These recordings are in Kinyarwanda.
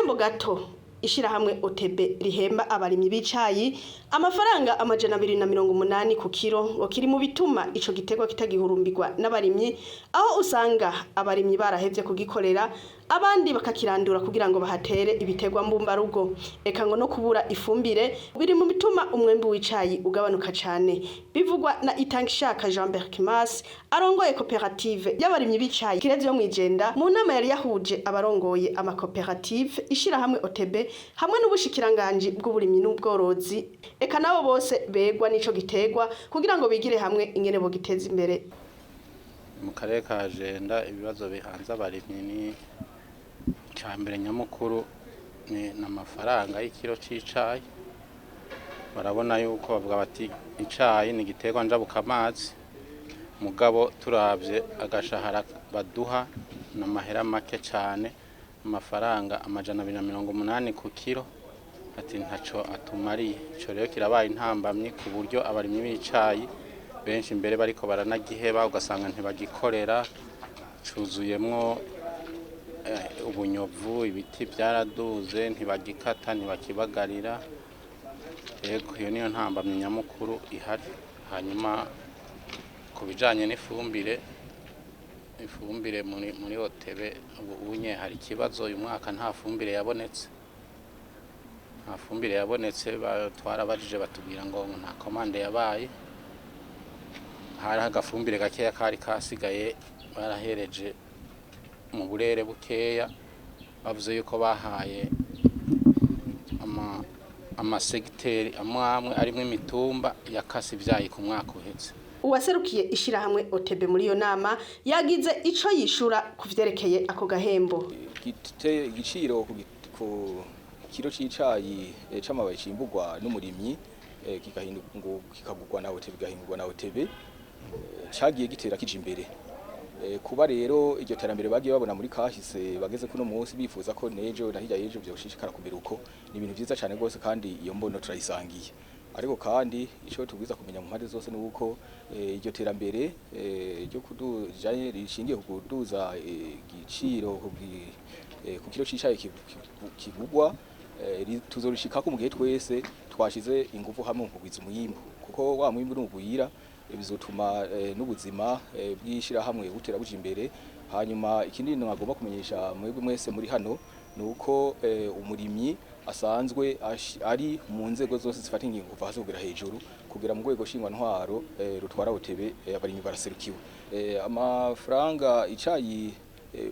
gahembo gato ishirahamwe OTB rihemba abarimyi b'icayi amafaranga amajana 280 ku kiro ngo kiri mu bituma ico gitegwa kitagihurumbirwa n'abarimyi aho usanga abarimyi barahevye kugikorera abandi bakakirandura kugira ngo bahatere ibitegwa mbumbarugo eka ngo no kubura ifumbire biri mu bituma umwembe w'icayi ugabanuka cane bivugwa na Itangishaka Jean-Bert Kimas arongoye koperative y'abarimyi b'icayi kirevyo mwijenda mu nama yari yahuje abarongoye amakoperative ishirahamwe OTB hamwe n'ubushikiranganje bw'uburimyi n'ubworozi eka nabo bose begwa nico gitegwa kugira ngo bigire hamwe ingene bo giteza imbere mu karere ka Jenda ibibazo bihanze abarimyi ni cyambere nyamukuru ni n'amafaranga y'ikiro c'icayi barabona yuko bavuga bati icayi ni gitegwa njabuka amazi mugabo turavye agashahara baduha n'amahera make cyane amafaranga amajana 280 ku kiro ati ntaco atumariye ico rero kirabaye intambamye ku buryo abarimyi b'icayi benshi imbere bariko baranagiheba ugasanga ntibagikorera cuzuyemwo ubunyovu ibiti byaraduze ntibagikata ntibakibagarira yego iyo niyo ntambamye nyamukuru ihari hanyuma kubijanye n'ifumbire muri OTB ubunye hari kibazo uyu mwaka nta fumbire yabonetse twarabajije batubwira ngo nta komande yabaye hari agafumbire gakeya kari kasigaye barahereje mu burere bukeya bavuze yuko bahaye amasegiteri amwe arimo imitumba yakase ibyayi ku mwaka uhetse uwaserukiye ishirahamwe OTB muri yo nama yagize ico yishura kuvyerekeye ako gahembo igiciro ku kiro c'icayi c'amabaye cimburwa n'umurimyi kikagurwa na OTB gahingurwa na OTB cagiye gitera kije imbere kuba rero iryo terambere bagiye babona muri kahise bageze kuno munsi bifuza ko nejo na hirya yejo byoshishikara kumera uko ni ibintu byiza cyane gose kandi iyo mbono turayisangiye ariko kandi ico tubwiza kumenya mu mpande zose nuko iryo terambere ryo kudujanye rishingiye ku kuduza igiciro ku kiro c'icayi kigugwa tuzorishikako mu gihe twese twashize ingufu hamwe mu kugwiza umuyimbo kuko wa mwimbo n'ubuyira bizotuma n'ubuzima bwishira hamwe butera buje imbere hanyuma ikindi nagomba kumenyesha mwebwe mwese muri hano nuko umurimyi asanzwe ari mu nzego zose zifata ingingo kuva hasi kugera hejuru kugira mu rwego shingwa ntwaro rutwara OTB abarimyi baraserukiwe amafaranga icayi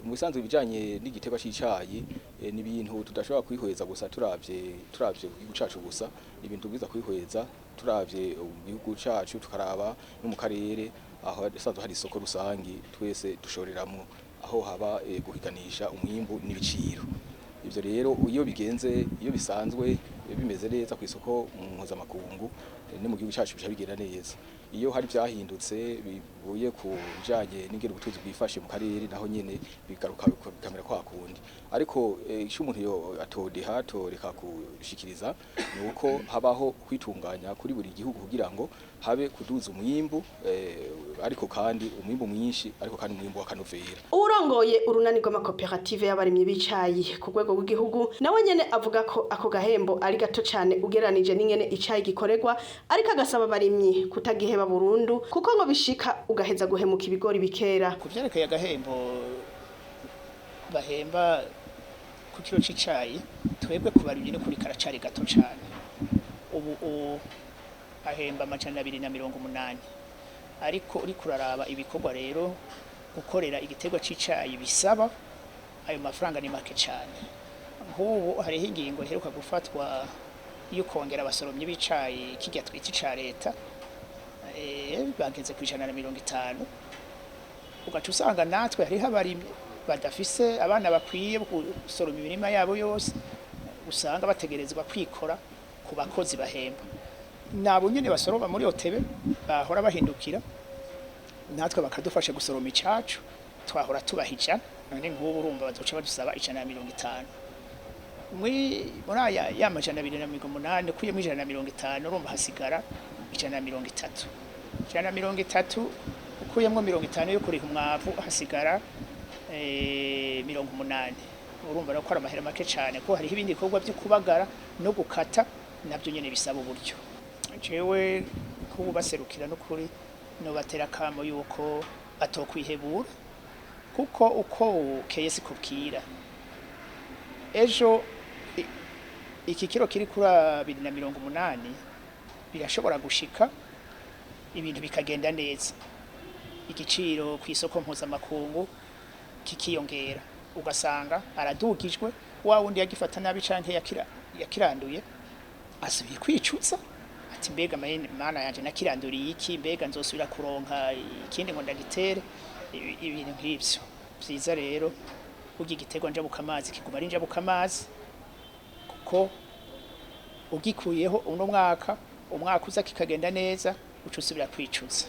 mu bisanzwe bijanye n'igitegwa c'icayi ni ibintu tudashobora kwihweza gusa turavye igihugu cacu gusa ni ibintu tubwiza kwihweza turavye igihugu cacu tukaraba no mu karere aho sanzwe hari isoko rusangi twese dushoreramwo aho haba guhiganisha umwimbu n'ibiciro ivyo rero iyo bisanzwe bimeze neza ku isoko mpuzamakungu ne mu gihugu cacu bigenda neza iyo hari byahindutse bivuye ku bijanye n'ingero ubutunzi bwifashe mu karere naho nyene bigaruka bikamera kwa kundi ariko icyo umuntu yo atodeha toreka kushikiriza nuko habaho kwitunganya kuri buri gihugu kugira ngo habe kuduza umwimbu ariko kandi umwimbu mwinshi ariko kandi umwimbu wa kanovera urongoye urunani rw'amakoperative y'abarimyi b'icayi ku rwego rw'igihugu nawe nyene avuga ko ako gahembo ari gato cyane ugeranije n'ingene icayi gikorerwa ariko agasaba abarimyi kutagiheba burundu kuko ngo bishika ugaheza guhemuka ibigori bikera kuvyerekeye agahembo bahemba ku kiro c'icayi twebwe ku barimyi no kuri karacari gato cyane ubu ahemba amajana 280 ariko uri kuraraba ibikorwa rero gukorera igitegwa c'icayi bisaba ayo mafaranga ni make cyane nk'ubu hariho ingingo iheruka gufatwa yo kongera abasoromyi b'icayi kijya twita ica leta bageze ku 150 ugaca usanga natwe hariho abarimyi badafise abana bakwiye gusoroma imirima yabo yose usanga bategerezwa kwikora ku bakozi bahemba nabo nyene basoroma muri OTB bahora bahindukira natwe bakadufasha gusoroma icacu twahora tubahija none nk'ubu urumva bazoca badusaba 150 muri aya y'amajana 280 kuyemo 150 urumva hasigara 130 ukuyemo 50 yo kuriha umwavu hasigara 80 urumva ko ari amahera make cyane ko hariho ibindi bikorwa byo kubagara no gukata nabyo nyene bisaba uburyo. Jewe kubaserukira no kuri no batera kamo yuko atokwihebura kuko uko keyesi kubwira ejo iki kiro kiri kuri 280 birashobora gushika ibintu bikagenda neza, igiciro ku isoko mpuzamakungu kikiyongera ugasanga aradugijwe, wa wundi yagifata nabi canke yakiranduye asubiye kwicuza ati mbega mana yanje nakiranduriye iki, mbega nzosubira kuronka ikindi ngo ndagitere, ibintu nk'ivyo vyiza. Rero ugiye igiterwa njabuka amazi kiguma ari njabuka amazi kuko ugikuyeho uno mwaka uza kikagenda neza uca usubira kwicuza.